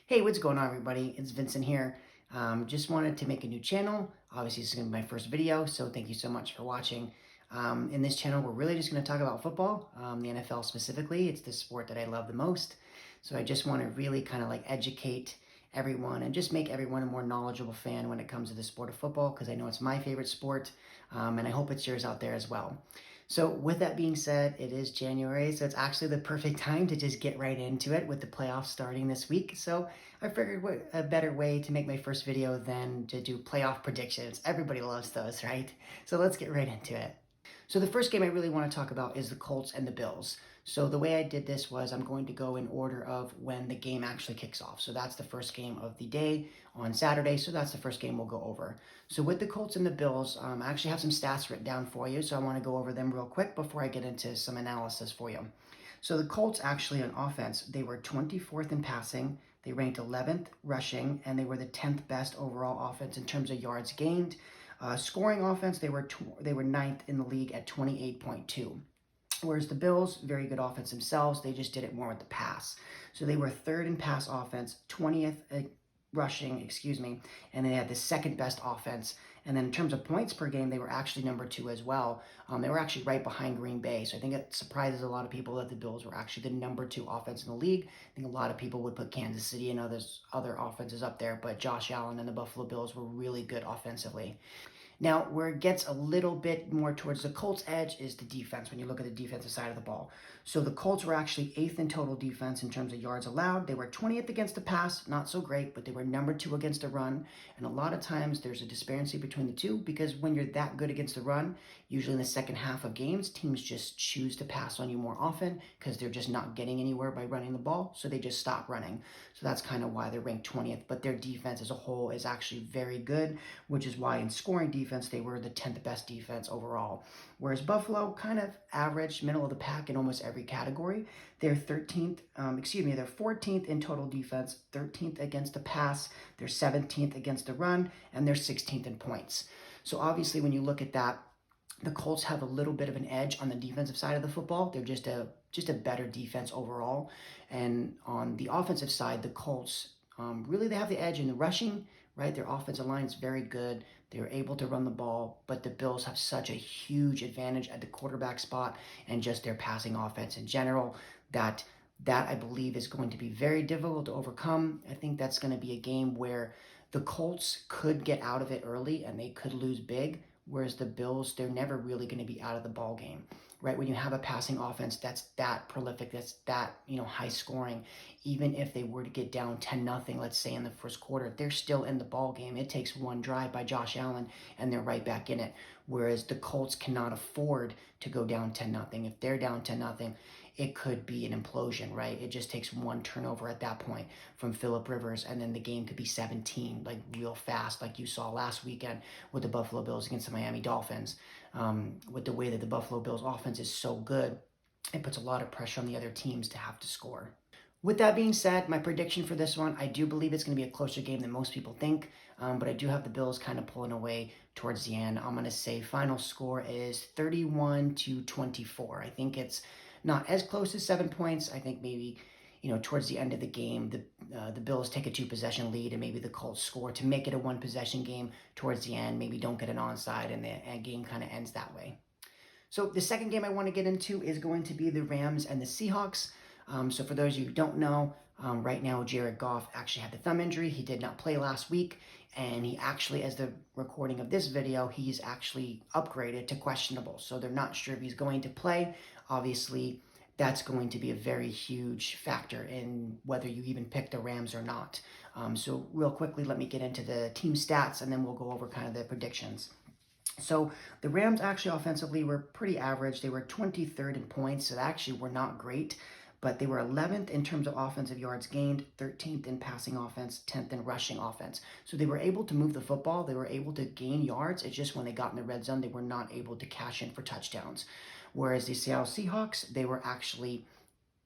Hey, what's going on, everybody? It's Vincent here. Just wanted to make a new channel. Obviously, this is going to be my first video, so thank you so much for watching. In this channel, we're really just going to talk about football, the NFL specifically. It's the sport that I love the most. So I just want to really kind of like educate everyone and just make everyone a more knowledgeable fan when it comes to the sport of football, because I know it's my favorite sport, and I hope it's yours out there as well. So with that being said, it is January, so it's actually the perfect time to just get right into it with the playoffs starting this week. So I figured what a better way to make my first video than to do playoff predictions. Everybody loves those, right? So let's get right into it. So the first game I really want to talk about is the Colts and the Bills. So the way I did this was I'm going to go in order of when the game actually kicks off. So that's the first game of the day on Saturday. So that's the first game we'll go over. So with the Colts and the Bills, I actually have some stats written down for you. So I want to go over them real quick before I get into some analysis for you. So the Colts actually on offense, they were 24th in passing. They ranked 11th rushing, and they were the 10th best overall offense in terms of yards gained. Scoring offense, they were ninth in the league at 28.2. Whereas the Bills, very good offense themselves, they just did it more with the pass. So they were third in pass offense, 20th rushing, and they had the second best offense. And then in terms of points per game, they were actually number 2 as well. They were actually right behind Green Bay. So I think it surprises a lot of people that the Bills were actually the number 2 offense in the league. I think a lot of people would put Kansas City and other offenses up there, but Josh Allen and the Buffalo Bills were really good offensively. Now, where it gets a little bit more towards the Colts' edge is the defense when you look at the defensive side of the ball. So the Colts were actually 8th in total defense in terms of yards allowed. They were 20th against the pass, not so great, but they were number 2 against the run. And a lot of times there's a disparity between the two because when you're that good against the run, usually in the second half of games, teams just choose to pass on you more often because they're just not getting anywhere by running the ball. So they just stop running. So that's kind of why they're ranked 20th. But their defense as a whole is actually very good, which is why in scoring defense, they were the 10th best defense overall. Whereas Buffalo, kind of average, middle of the pack in almost every category. They're 14th in total defense, 13th against the pass, they're 17th against the run, and they're 16th in points. So obviously when you look at that, the Colts have a little bit of an edge on the defensive side of the football. They're just a better defense overall. And on the offensive side, the Colts, really they have the edge in the rushing, right? Their offensive line is very good. They're able to run the ball, but the Bills have such a huge advantage at the quarterback spot and just their passing offense in general that I believe is going to be very difficult to overcome. I think that's going to be a game where the Colts could get out of it early and they could lose big, whereas the Bills, they're never really going to be out of the ball game, right? When you have a passing offense that's that prolific, that's that, high scoring, even if they were to get down 10-0, let's say in the first quarter, they're still in the ball game. It takes one drive by Josh Allen and they're right back in it. Whereas the Colts cannot afford to go down 10-0. If they're down 10-0, it could be an implosion, right? It just takes one turnover at that point from Phillip Rivers, and then the game could be 17, like real fast, like you saw last weekend with the Buffalo Bills against the Miami Dolphins. With the way that the Buffalo Bills offense is so good, it puts a lot of pressure on the other teams to have to score. With that being said, my prediction for this one, I do believe it's going to be a closer game than most people think, but I do have the Bills kind of pulling away towards the end. I'm going to say final score is 31-24. I think it's not as close as 7 points. I think maybe, towards the end of the game, the Bills take a 2-possession lead and maybe the Colts score to make it a 1-possession game towards the end. Maybe don't get an onside and the game kind of ends that way. So the second game I want to get into is going to be the Rams and the Seahawks. So for those of you who don't know, right now Jared Goff actually had the thumb injury. He did not play last week, and he actually, as the recording of this video, he's actually upgraded to questionable. So they're not sure if he's going to play. Obviously, that's going to be a very huge factor in whether you even pick the Rams or not. So real quickly, let me get into the team stats, and then we'll go over kind of the predictions. So the Rams actually offensively were pretty average. They were 23rd in points, so they actually were not great, but they were 11th in terms of offensive yards gained, 13th in passing offense, 10th in rushing offense. So they were able to move the football. They were able to gain yards. It's just when they got in the red zone, they were not able to cash in for touchdowns. Whereas the Seattle Seahawks, they were actually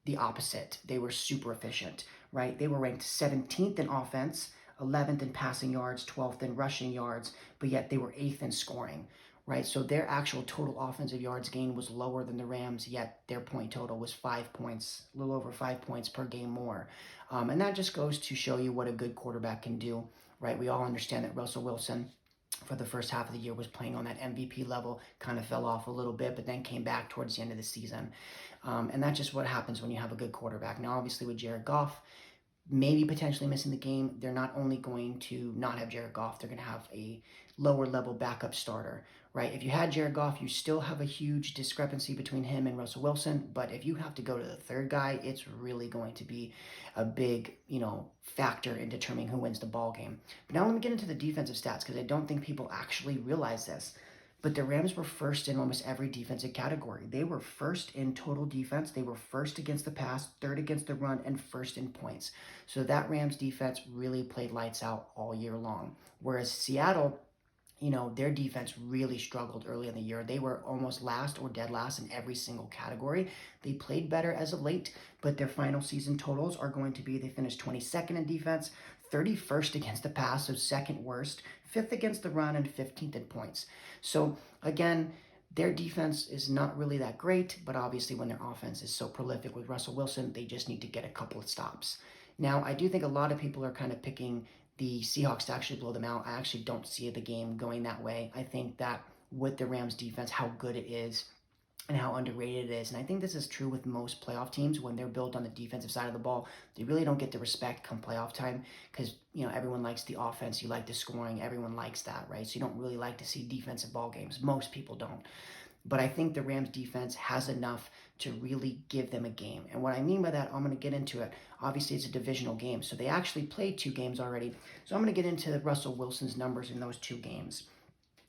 the opposite. They were super efficient, right? They were ranked 17th in offense, 11th in passing yards, 12th in rushing yards, but yet they were 8th in scoring. right? So their actual total offensive yards gained was lower than the Rams, yet their point total was 5 points, a little over 5 points per game more. And that just goes to show you what a good quarterback can do, right? We all understand that Russell Wilson, for the first half of the year, was playing on that MVP level, kind of fell off a little bit, but then came back towards the end of the season. And that's just what happens when you have a good quarterback. Now, obviously, with Jared Goff, maybe potentially missing the game, they're not only going to not have Jared Goff, they're going to have a lower level backup starter, right? If you had Jared Goff, you still have a huge discrepancy between him and Russell Wilson, but if you have to go to the third guy, it's really going to be a big, factor in determining who wins the ball game. But now let me get into the defensive stats, because I don't think people actually realize this. But the Rams were first in almost every defensive category. They were first in total defense. They were first against the pass, third against the run, and first in points. So that Rams defense really played lights out all year long. Whereas Seattle, their defense really struggled early in the year. They were almost last or dead last in every single category. They played better as of late, but their final season totals are going to be, they finished 22nd in defense, 31st against the pass, so second worst, 5th against the run, and 15th in points. So again, their defense is not really that great, but obviously when their offense is so prolific with Russell Wilson, they just need to get a couple of stops. Now, I do think a lot of people are kind of picking the Seahawks to actually blow them out. I actually don't see the game going that way. I think that with the Rams defense, how good it is and how underrated it is. And I think this is true with most playoff teams. When they're built on the defensive side of the ball, they really don't get the respect come playoff time, because everyone likes the offense, you like the scoring, everyone likes that, right? So you don't really like to see defensive ball games. Most people don't. But I think the Rams defense has enough to really give them a game. And what I mean by that, I'm going to get into it. Obviously, it's a divisional game, so they actually played 2 games already. So I'm going to get into Russell Wilson's numbers in those 2 games.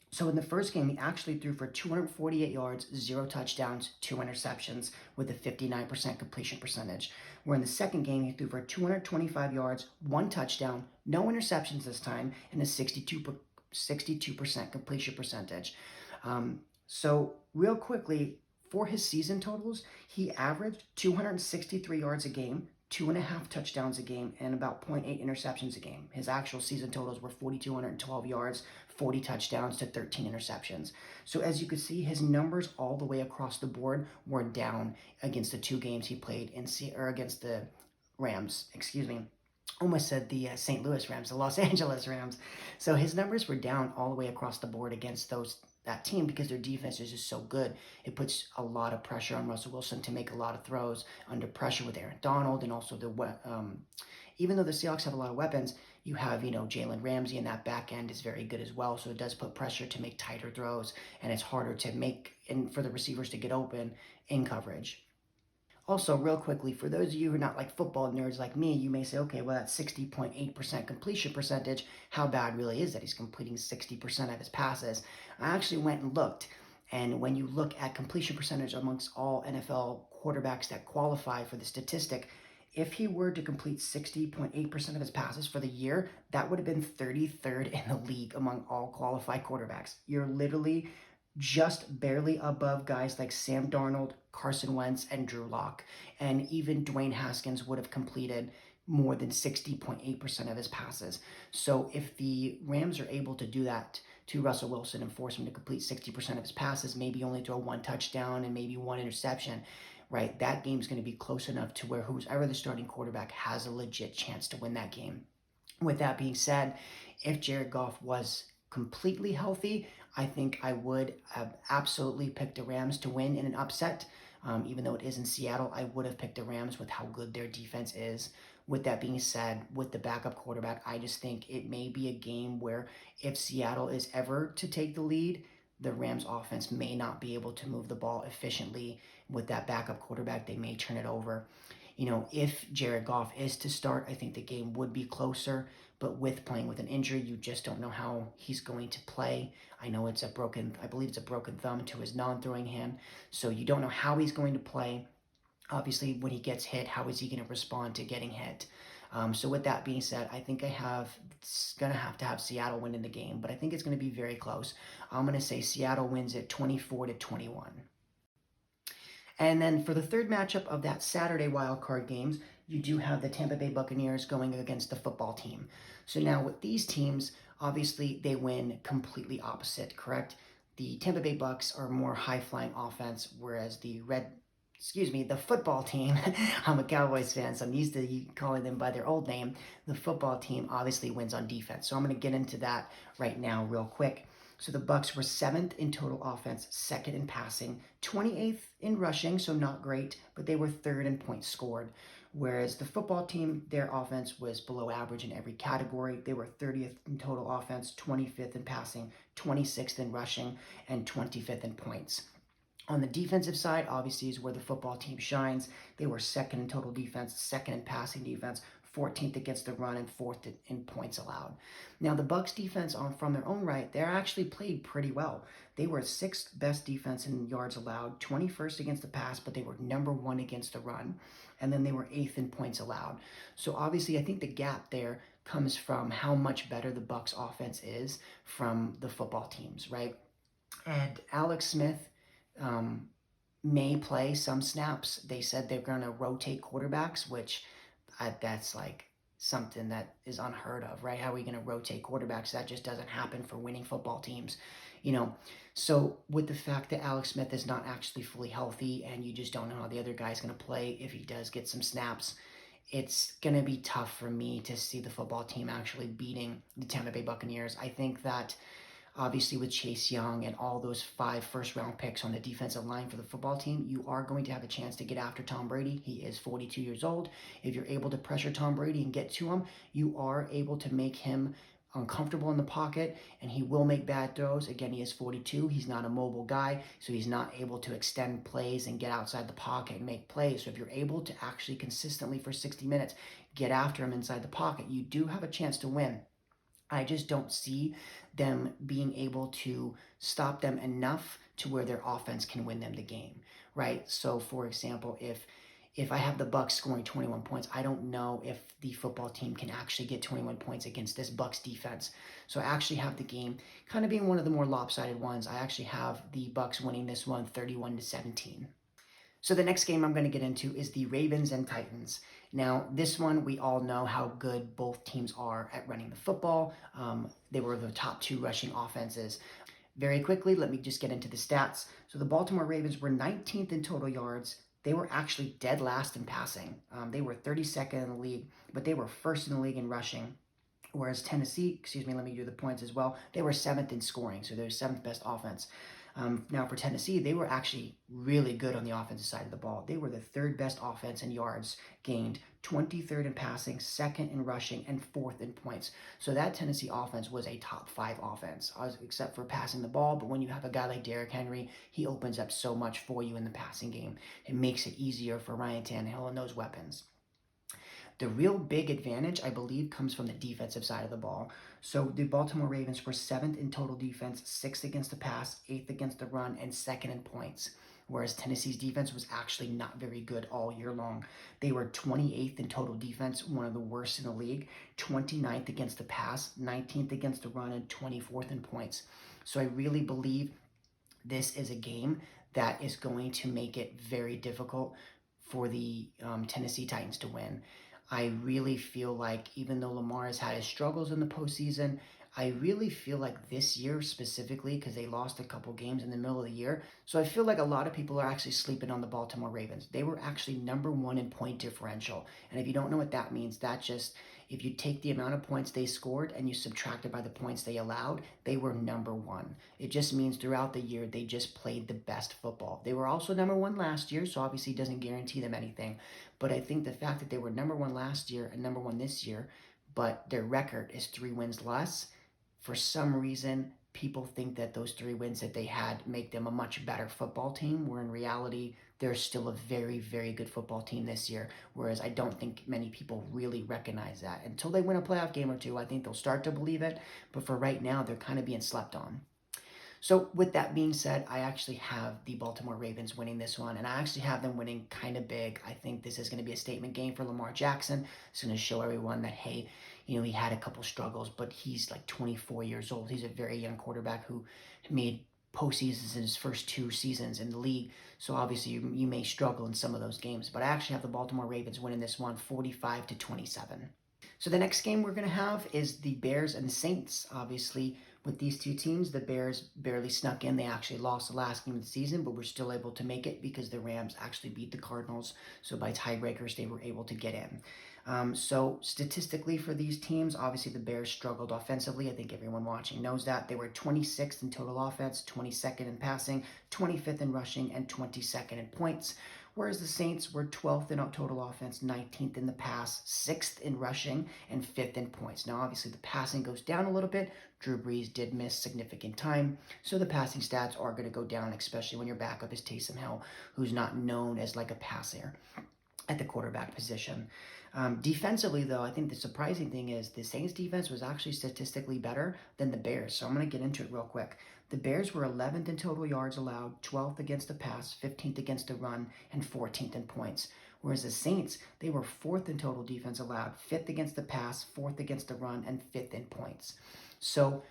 So in the first game, he actually threw for 248 yards, 0 touchdowns, 2 interceptions, with a 59% completion percentage. Where in the second game, he threw for 225 yards, 1 touchdown, no interceptions this time, and a 62% completion percentage. So real quickly, for his season totals, he averaged 263 yards a game, 2.5 touchdowns a game, and about 0.8 interceptions a game. His actual season totals were 4,212 yards, 40 touchdowns to 13 interceptions. So as you can see, his numbers all the way across the board were down against the 2 games he played against the Rams, almost said the St. Louis Rams, the Los Angeles Rams. So his numbers were down all the way across the board against that team, because their defense is just so good. It puts a lot of pressure on Russell Wilson to make a lot of throws under pressure with Aaron Donald, and also even though the Seahawks have a lot of weapons, you have, Jalen Ramsey, and that back end is very good as well. So it does put pressure to make tighter throws, and it's harder to make, and for the receivers to get open in coverage. Also, real quickly, for those of you who are not like football nerds like me, you may say, okay, well, that's 60.8% completion percentage. How bad really is that? He's completing 60% of his passes. I actually went and looked, and when you look at completion percentage amongst all NFL quarterbacks that qualify for the statistic, if he were to complete 60.8% of his passes for the year, that would have been 33rd in the league among all qualified quarterbacks. You're literally just barely above guys like Sam Darnold, Carson Wentz, and Drew Lock. And even Dwayne Haskins would have completed more than 60.8% of his passes. So if the Rams are able to do that to Russell Wilson and force him to complete 60% of his passes, maybe only throw 1 touchdown and maybe 1 interception, right, that game's going to be close enough to where whoever the starting quarterback has a legit chance to win that game. With that being said, if Jared Goff was completely healthy, I think I would have absolutely picked the Rams to win in an upset. Even though it is in Seattle, I would have picked the Rams with how good their defense is. With that being said, with the backup quarterback, I just think it may be a game where if Seattle is ever to take the lead, the Rams offense may not be able to move the ball efficiently. With that backup quarterback, they may turn it over. If Jared Goff is to start, I think the game would be closer. But with playing with an injury, you just don't know how he's going to play. I know I believe it's a broken thumb to his non-throwing hand. So you don't know how he's going to play. Obviously, when he gets hit, how is he going to respond to getting hit? So with that being said, I think it's going to have Seattle win in the game. But I think it's going to be very close. I'm going to say Seattle wins it 24-21. And then for the third matchup of that Saturday wildcard games, you do have the Tampa Bay Buccaneers going against the football team. So now with these teams, obviously they win completely opposite, correct? The Tampa Bay Bucks are more high-flying offense, whereas the football team, I'm a Cowboys fan, so I'm used to calling them by their old name. The football team obviously wins on defense. So I'm going to get into that right now real quick. So the Bucks were 7th in total offense, 2nd in passing, 28th in rushing, so not great, but they were 3rd in points scored. Whereas the football team, their offense was below average in every category. They were 30th in total offense, 25th in passing, 26th in rushing, and 25th in points. On the defensive side, obviously, is where the football team shines. They were 2nd in total defense, 2nd in passing defense, 14th against the run, and 4th in points allowed. Now, the Bucks defense, from their own right, they actually played pretty well. They were 6th best defense in yards allowed, 21st against the pass, but they were number 1 against the run. And then they were 8th in points allowed. So obviously, I think the gap there comes from how much better the Bucks offense is from the football teams, right? And Alex Smith may play some snaps. They said they're going to rotate quarterbacks, which that's like something that is unheard of, right? How are we going to rotate quarterbacks? That just doesn't happen for winning football teams, you know. So with the fact that Alex Smith is not actually fully healthy and you just don't know how the other guy's going to play if he does get some snaps, it's going to be tough for me to see the football team actually beating the Tampa Bay Buccaneers. I think that obviously with Chase Young and all those 5 first-round picks on the defensive line for the football team, you are going to have a chance to get after Tom Brady. He is 42 years old. If you're able to pressure Tom Brady and get to him, you are able to make him uncomfortable in the pocket, and he will make bad throws. Again, he is 42. He's not a mobile guy, so he's not able to extend plays and get outside the pocket and make plays. So if you're able to actually consistently for 60 minutes get after him inside the pocket, you do have a chance to win. I just don't see them being able to stop them enough to where their offense can win them the game, right? So, for example, if I have the Bucks scoring 21 points, I don't know if the football team can actually get 21 points against this Bucks defense. So I actually have the game kind of being one of the more lopsided ones. I actually have the Bucks winning this one 31-17. So the next game I'm going to get into is the Ravens and Titans. Now, this one, we all know how good both teams are at running the football. They were the top 2 rushing offenses. Very quickly, let me just get into the stats. So the Baltimore Ravens were 19th in total yards. They were actually dead last in passing. They were 32nd in the league, but they were 1st in the league in rushing. Whereas Tennessee, let me do the points as well, they were 7th in scoring, so they're 7th best offense. Now for Tennessee, they were actually really good on the offensive side of the ball. They were the 3rd best offense in yards gained, 23rd in passing, 2nd in rushing, and 4th in points. So that Tennessee offense was a top 5 offense, except for passing the ball. But when you have a guy like Derrick Henry, he opens up so much for you in the passing game. It makes it easier for Ryan Tannehill and those weapons. The real big advantage, I believe, comes from the defensive side of the ball. So the Baltimore Ravens were 7th in total defense, 6th against the pass, 8th against the run, and 2nd in points. Whereas Tennessee's defense was actually not very good all year long. They were 28th in total defense, one of the worst in the league, 29th against the pass, 19th against the run, and 24th in points. So I really believe this is a game that is going to make it very difficult for the Tennessee Titans to win. I really feel like even though Lamar has had his struggles in the postseason, I really feel like this year specifically, because they lost a couple games in the middle of the year, so I feel like a lot of people are actually sleeping on the Baltimore Ravens. They were actually number 1 in point differential. And if you don't know what that means, that just, if you take the amount of points they scored and you subtract it by the points they allowed, they were number 1. It just means throughout the year, they just played the best football. They were also number 1 last year, so obviously it doesn't guarantee them anything. But I think the fact that they were number 1 last year and number 1 this year, but their record is 3 wins less, for some reason, people think that those 3 wins that they had make them a much better football team, where in reality, they're still a very, very good football team this year, whereas I don't think many people really recognize that. Until they win a playoff game or 2, I think they'll start to believe it, but for right now, they're kind of being slept on. So with that being said, I actually have the Baltimore Ravens winning this one, and I actually have them winning kind of big. I think this is going to be a statement game for Lamar Jackson. It's going to show everyone that, hey, he had a couple struggles, but he's like 24 years old. He's a very young quarterback who made postseasons in his first 2 seasons in the league. So obviously you may struggle in some of those games, but I actually have the Baltimore Ravens winning this one 45-27. So the next game we're going to have is the Bears and the Saints. Obviously, with these two teams. The Bears barely snuck in. They actually lost the last game of the season, but were still able to make it because the Rams actually beat the Cardinals. So by tiebreakers, they were able to get in. So statistically for these teams, obviously the Bears struggled offensively. I think everyone watching knows that. They were 26th in total offense, 22nd in passing, 25th in rushing, and 22nd in points. Whereas the Saints were 12th in total offense, 19th in the pass, 6th in rushing, and 5th in points. Now, obviously, the passing goes down a little bit. Drew Brees did miss significant time, so the passing stats are going to go down, especially when your backup is Taysom Hill, who's not known as like a passer at the quarterback position. Defensively, though, I think the surprising thing is the Saints defense was actually statistically better than the Bears. So I'm going to get into it real quick. The Bears were 11th in total yards allowed, 12th against the pass, 15th against the run, and 14th in points. Whereas the Saints, they were 4th in total defense allowed, 5th against the pass, 4th against the run, and 5th in points. So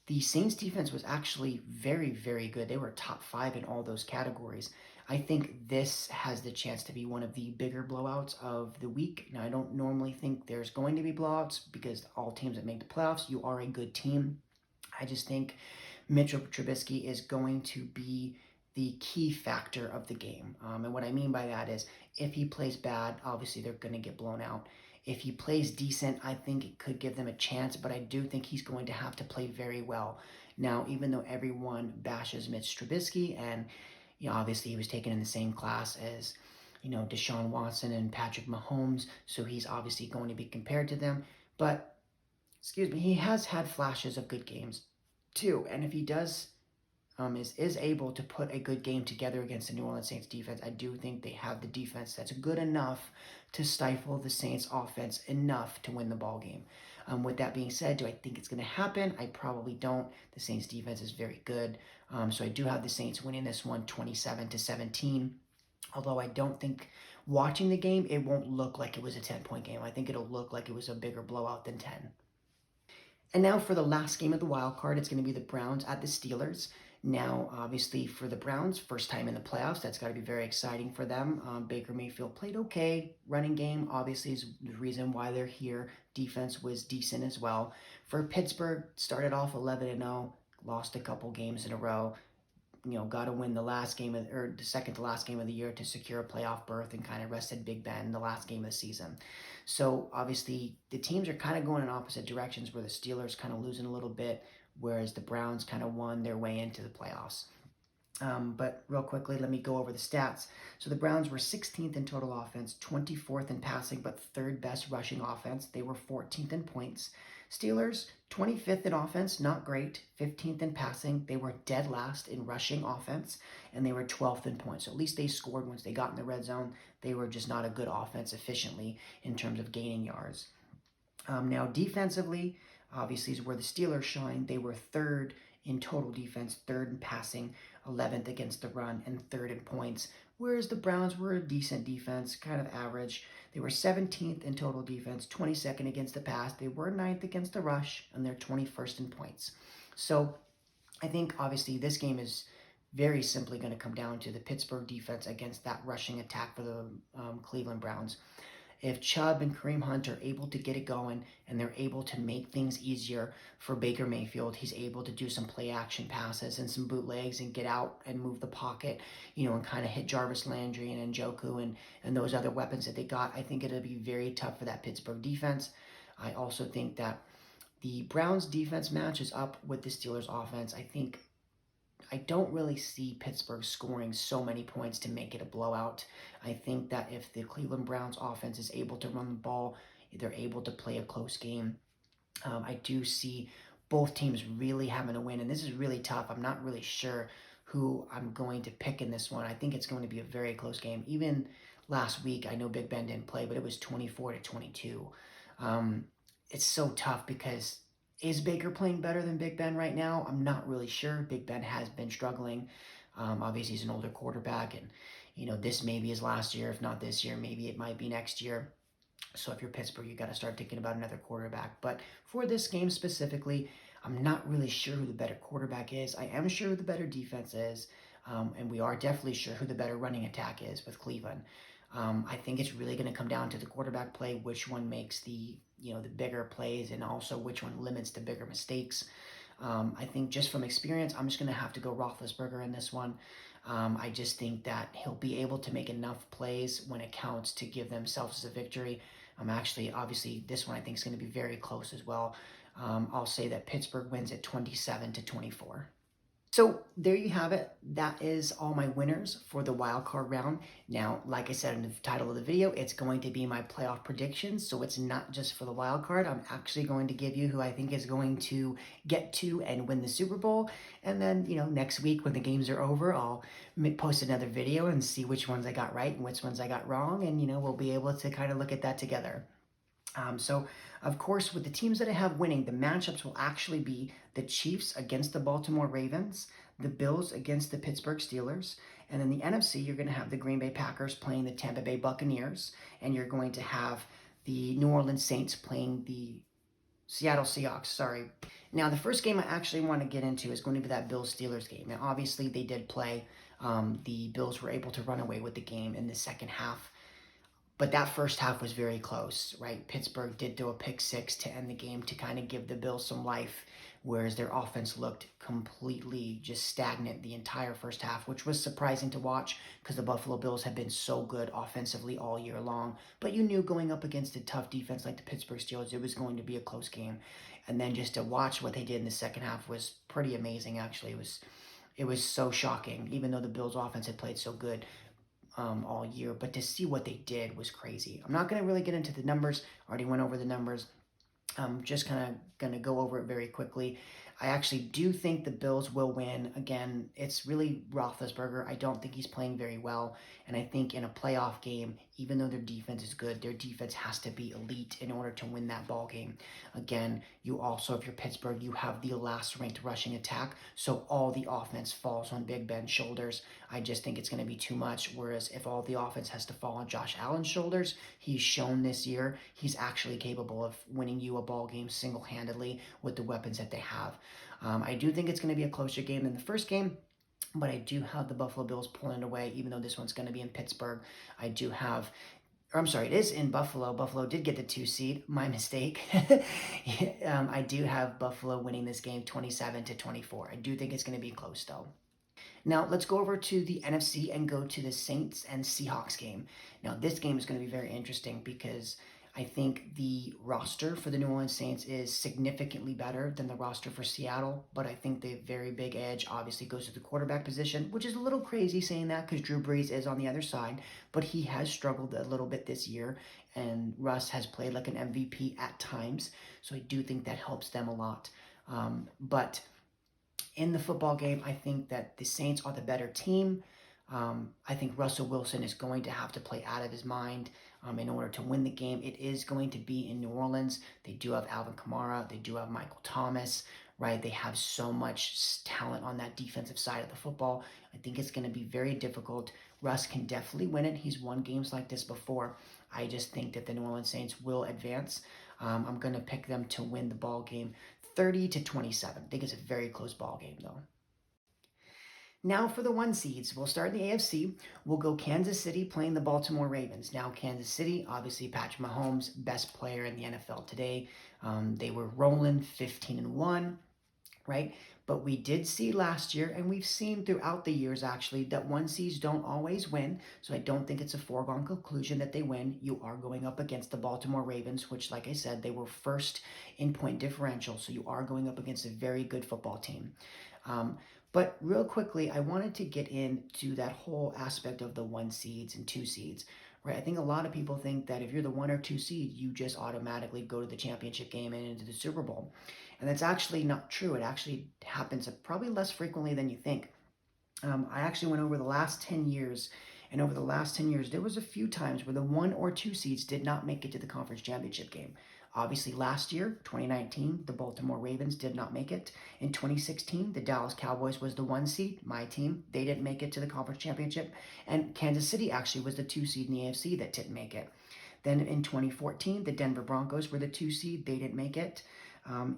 the Saints defense was actually very, very good. They were top 5 in all those categories. I think this has the chance to be one of the bigger blowouts of the week. Now, I don't normally think there's going to be blowouts because all teams that make the playoffs, you are a good team. I just think Mitchell Trubisky is going to be the key factor of the game. And what I mean by that is if he plays bad, obviously they're going to get blown out. If he plays decent, I think it could give them a chance, but I do think he's going to have to play very well. Now, even though everyone bashes Mitch Trubisky, and obviously he was taken in the same class as Deshaun Watson and Patrick Mahomes, so he's obviously going to be compared to them. But he has had flashes of good games too, and if he does is able to put a good game together against the New Orleans Saints defense, I do think they have the defense that's good enough to stifle the Saints offense enough to win the ball game. With that being said, do I think it's going to happen? I probably don't. The Saints defense is very good. So I do have the Saints winning this one 27-17. Although I don't think watching the game, it won't look like it was a 10-point game. I think it'll look like it was a bigger blowout than 10. And now for the last game of the wild card, it's going to be the Browns at the Steelers. Now, obviously, for the Browns, first time in the playoffs, that's got to be very exciting for them. Baker Mayfield played okay. Running game, obviously, is the reason why they're here. Defense was decent as well. For Pittsburgh, started off 11-0, lost a couple games in a row. Got to win the last game or the second to last game of the year to secure a playoff berth and kind of rested Big Ben the last game of the season. So obviously the teams are kind of going in opposite directions where the Steelers kind of losing a little bit, whereas the Browns kind of won their way into the playoffs. But real quickly, let me go over the stats. So the Browns were 16th in total offense, 24th in passing, but third best rushing offense. They were 14th in points. Steelers, 25th in offense, not great. 15th in passing. They were dead last in rushing offense, and they were 12th in points. So at least they scored once they got in the red zone. They were just not a good offense efficiently in terms of gaining yards. Now, defensively, obviously is where the Steelers shine. They were third in total defense, third in passing, 11th against the run, and third in points, whereas the Browns were a decent defense, kind of average. They were 17th in total defense, 22nd against the pass. They were 9th against the rush, and they're 21st in points. So I think, obviously, this game is very simply going to come down to the Pittsburgh defense against that rushing attack for the Cleveland Browns. If Chubb and Kareem Hunt are able to get it going and they're able to make things easier for Baker Mayfield, he's able to do some play action passes and some bootlegs and get out and move the pocket, and kind of hit Jarvis Landry and Njoku and those other weapons that they got. I think it'll be very tough for that Pittsburgh defense. I also think that the Browns defense matches up with the Steelers offense. I don't really see Pittsburgh scoring so many points to make it a blowout. I think that if the Cleveland Browns offense is able to run the ball, they're able to play a close game. I do see both teams really having a win, and this is really tough. I'm not really sure who I'm going to pick in this one. I think it's going to be a very close game. Even last week, I know Big Ben didn't play, but it was 24-22. It's so tough because is Baker playing better than Big Ben right now? I'm not really sure. Big Ben has been struggling. Obviously, he's an older quarterback, and this may be his last year. If not this year, maybe it might be next year. So if you're Pittsburgh, you got to start thinking about another quarterback. But for this game specifically, I'm not really sure who the better quarterback is. I am sure who the better defense is, and we are definitely sure who the better running attack is with Cleveland. I think it's really going to come down to the quarterback play, which one makes the bigger plays, and also which one limits the bigger mistakes. I think just from experience, I'm just going to have to go Roethlisberger in this one. I just think that he'll be able to make enough plays when it counts to give themselves a victory. Actually, obviously, this one I think is going to be very close as well. I'll say that Pittsburgh wins at 27-24. So there you have it. That is all my winners for the wild card round. Now, like I said in the title of the video, it's going to be my playoff predictions. So it's not just for the wild card. I'm actually going to give you who I think is going to get to and win the Super Bowl. And then, next week when the games are over, I'll post another video and see which ones I got right and which ones I got wrong. And, we'll be able to kind of look at that together. So, of course, with the teams that I have winning, the matchups will actually be the Chiefs against the Baltimore Ravens, the Bills against the Pittsburgh Steelers, and then the NFC, you're going to have the Green Bay Packers playing the Tampa Bay Buccaneers, and you're going to have the New Orleans Saints playing the Seattle Seahawks, sorry. Now, the first game I actually want to get into is going to be that Bills-Steelers game. Now, obviously, they did play. The Bills were able to run away with the game in the second half. But that first half was very close, right? Pittsburgh did do a pick six to end the game to kind of give the Bills some life, whereas their offense looked completely just stagnant the entire first half, which was surprising to watch because the Buffalo Bills have been so good offensively all year long. But you knew going up against a tough defense like the Pittsburgh Steelers, it was going to be a close game. And then just to watch what they did in the second half was pretty amazing, actually. It was so shocking, even though the Bills' offense had played so good all year, but to see what they did was crazy. I'm not going to really get into the numbers. I already went over the numbers. I'm just kind of going to go over it very quickly. I actually do think the Bills will win. Again, it's really Roethlisberger. I don't think he's playing very well. And I think in a playoff game, even though their defense is good, their defense has to be elite in order to win that ball game. Again, you also, if you're Pittsburgh, you have the last ranked rushing attack. So all the offense falls on Big Ben's shoulders. I just think it's going to be too much. Whereas if all the offense has to fall on Josh Allen's shoulders, he's shown this year he's actually capable of winning you a ball game single-handedly with the weapons that they have. I do think it's going to be a closer game than the first game, but I do have the Buffalo Bills pulling it away, even though this one's going to be in Pittsburgh. I do have, or I'm sorry, it is in Buffalo. Buffalo did get the 2 seed. My mistake. I do have Buffalo winning this game 27-24. I do think it's going to be close, though. Now, let's go over to the NFC and go to the Saints and Seahawks game. Now, this game is going to be very interesting because I think the roster for the New Orleans Saints is significantly better than the roster for Seattle, but I think the very big edge obviously goes to the quarterback position, which is a little crazy saying that because Drew Brees is on the other side, but he has struggled a little bit this year, and Russ has played like an MVP at times, so I do think that helps them a lot. But in the football game, I think that the Saints are the better team. I think Russell Wilson is going to have to play out of his mind in order to win the game. It is going to be in New Orleans. They do have Alvin Kamara. They do have Michael Thomas, right? They have so much talent on that defensive side of the football. I think it's going to be very difficult. Russ can definitely win it. He's won games like this before. I just think that the New Orleans Saints will advance. I'm going to pick them to win the ball game 30-27. I think it's a very close ball game, though. Now for the 1 seeds, we'll start in the AFC. We'll go Kansas City playing the Baltimore Ravens. Now Kansas City, obviously Patrick Mahomes, best player in the NFL today. They were rolling 15-1, right? But we did see last year, and we've seen throughout the years actually, that 1 seeds don't always win. So I don't think it's a foregone conclusion that they win. You are going up against the Baltimore Ravens, which, like I said, they were first in point differential. So you are going up against a very good football team. But real quickly, I wanted to get into that whole aspect of the 1 seeds and 2 seeds, right? I think a lot of people think that if you're the 1 or 2 seed, you just automatically go to the championship game and into the Super Bowl. And that's actually not true. It actually happens probably less frequently than you think. I actually went over the last 10 years, and over the last 10 years, there was a few times where the 1 or 2 seeds did not make it to the conference championship game. Obviously, last year, 2019, the Baltimore Ravens did not make it. In 2016, the Dallas Cowboys was the 1 seed, my team. They didn't make it to the conference championship. And Kansas City actually was the 2 seed in the AFC that didn't make it. Then in 2014, the Denver Broncos were the 2 seed. They didn't make it.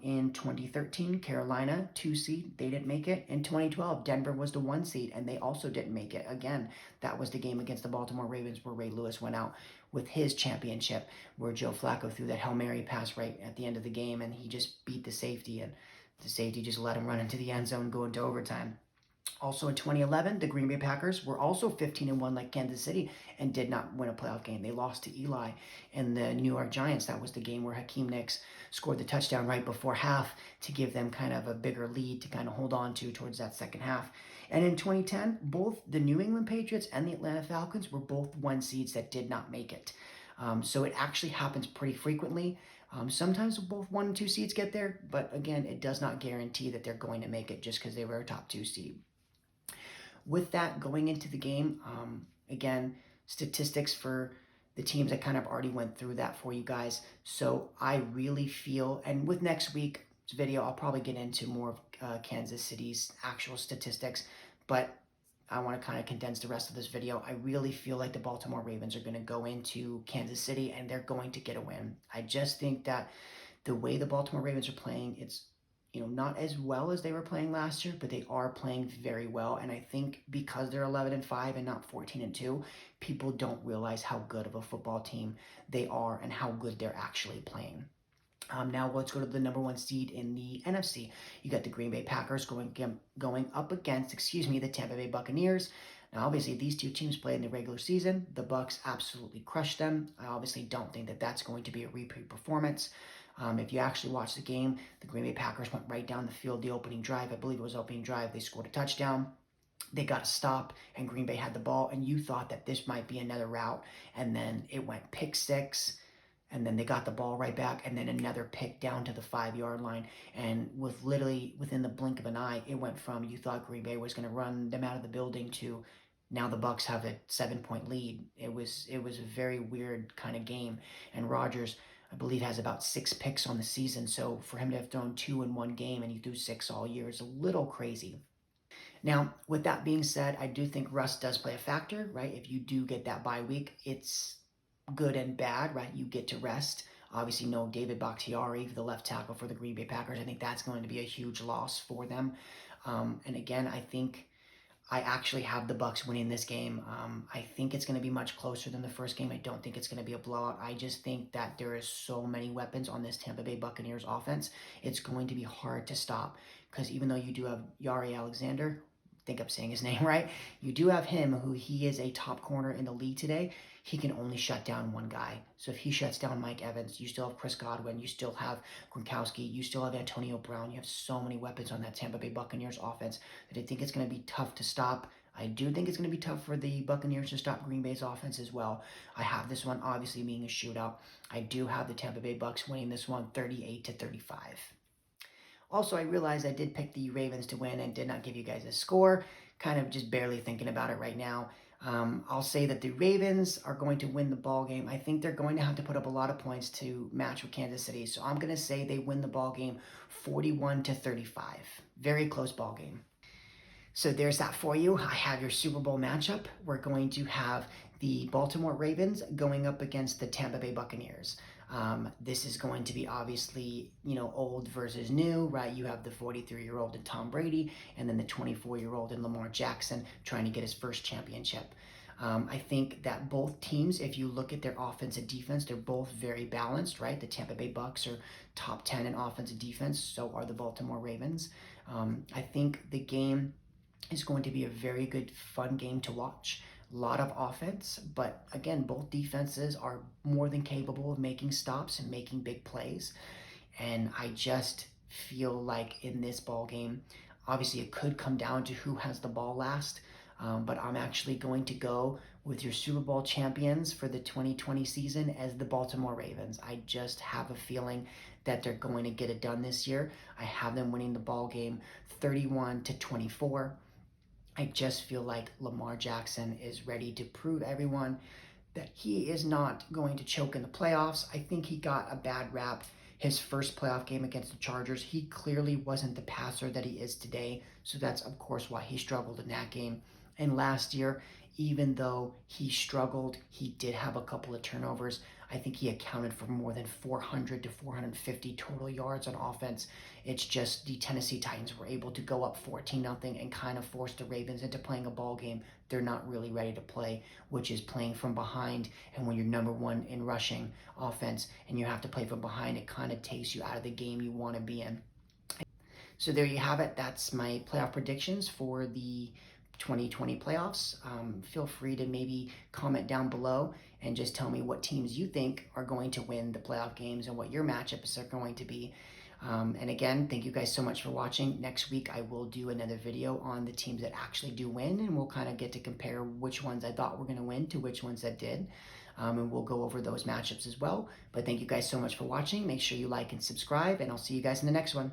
In 2013, Carolina, 2 seed, they didn't make it. In 2012, Denver was the 1 seed, and they also didn't make it. Again, that was the game against the Baltimore Ravens where Ray Lewis went out with his championship, where Joe Flacco threw that Hail Mary pass right at the end of the game, and he just beat the safety, and the safety just let him run into the end zone, go into overtime. Also in 2011, the Green Bay Packers were also 15-1 like Kansas City and did not win a playoff game. They lost to Eli and the New York Giants. That was the game where Hakeem Nicks scored the touchdown right before half to give them kind of a bigger lead to kind of hold on to towards that second half. And in 2010, both the New England Patriots and the Atlanta Falcons were both 1 seeds that did not make it. So it actually happens pretty frequently. Sometimes both 1 and 2 seeds get there, but again, it does not guarantee that they're going to make it just because they were a top 2 seed. With that, going into the game, again, statistics for the teams I kind of already went through that for you guys. So I really feel, and with next week's video, I'll probably get into more of Kansas City's actual statistics, but I want to kind of condense the rest of this video. I really feel like the Baltimore Ravens are going to go into Kansas City and they're going to get a win. I just think that the way the Baltimore Ravens are playing, it's not as well as they were playing last year, but they are playing very well. And I think because they're 11-5 and not 14-2, people don't realize how good of a football team they are and how good they're actually playing. Now let's go to the number 1 seed in the NFC. You got the Green Bay Packers going up against, the Tampa Bay Buccaneers. Now, obviously, these two teams played in the regular season. The Bucs absolutely crushed them. I obviously don't think that that's going to be a repeat performance. If you actually watch the game, the Green Bay Packers went right down the field the opening drive. I believe it was opening drive. They scored a touchdown. They got a stop, and Green Bay had the ball, and you thought that this might be another route, and then it went pick 6, and then they got the ball right back, and then another pick down to the 5-yard line, and within the blink of an eye, it went from you thought Green Bay was going to run them out of the building to now the Bucs have a 7-point lead. It was a very weird kind of game, and Rodgers, I believe, has about 6 picks on the season. So for him to have thrown 2 in 1 game and he threw 6 all year is a little crazy. Now, with that being said, I do think rust does play a factor, right? If you do get that bye week, it's good and bad, right? You get to rest. Obviously, no David Bakhtiari, the left tackle for the Green Bay Packers. I think that's going to be a huge loss for them. And again, I think I actually have the Bucs winning this game. I think it's going to be much closer than the first game. I don't think it's going to be a blowout. I just think that there is so many weapons on this Tampa Bay Buccaneers offense. It's going to be hard to stop because even though you do have Yari Alexander, I think I'm saying his name right, you do have him who he is a top corner in the league today. He can only shut down one guy. So if he shuts down Mike Evans, you still have Chris Godwin, you still have Gronkowski, you still have Antonio Brown. You have so many weapons on that Tampa Bay Buccaneers offense that I think it's going to be tough to stop. I do think it's going to be tough for the Buccaneers to stop Green Bay's offense as well. I have this one obviously being a shootout. I do have the Tampa Bay Bucs winning this one 38-35. Also, I realized I did pick the Ravens to win and did not give you guys a score. Kind of just barely thinking about it right now. I'll say that the Ravens are going to win the ball game. I think they're going to have to put up a lot of points to match with Kansas City. So I'm going to say they win the ball game 41-35. Very close ball game. So there's that for you. I have your Super Bowl matchup. We're going to have the Baltimore Ravens going up against the Tampa Bay Buccaneers. This is going to be obviously, old versus new, right? You have the 43-year-old in Tom Brady and then the 24-year-old in Lamar Jackson trying to get his first championship. I think that both teams, if you look at their offense and defense, they're both very balanced, right? The Tampa Bay Bucs are top 10 in offense and defense. So are the Baltimore Ravens. I think the game is going to be a very good, fun game to watch. A lot of offense, but again, both defenses are more than capable of making stops and making big plays. And I just feel like in this ball game, obviously it could come down to who has the ball last, but I'm actually going to go with your Super Bowl champions for the 2020 season as the Baltimore Ravens. I just have a feeling that they're going to get it done this year. I have them winning the ball game 31-24. I just feel like Lamar Jackson is ready to prove everyone that he is not going to choke in the playoffs. I think he got a bad rap his first playoff game against the Chargers. He clearly wasn't the passer that he is today, so that's, of course, why he struggled in that game. And last year, even though he struggled, he did have a couple of turnovers. I think he accounted for more than 400 to 450 total yards on offense. It's just the Tennessee Titans were able to go up 14-0 and kind of force the Ravens into playing a ball game they're not really ready to play, which is playing from behind. And when you're number one in rushing offense and you have to play from behind, it kind of takes you out of the game you want to be in. So there you have it. That's my playoff predictions for the 2020 playoffs. Feel free to maybe comment down below and just tell me what teams you think are going to win the playoff games and what your matchups are going to be. And again, thank you guys so much for watching. Next week, I will do another video on the teams that actually do win, and we'll kind of get to compare which ones I thought were going to win to which ones that did. And we'll go over those matchups as well. But thank you guys so much for watching. Make sure you like and subscribe, and I'll see you guys in the next one.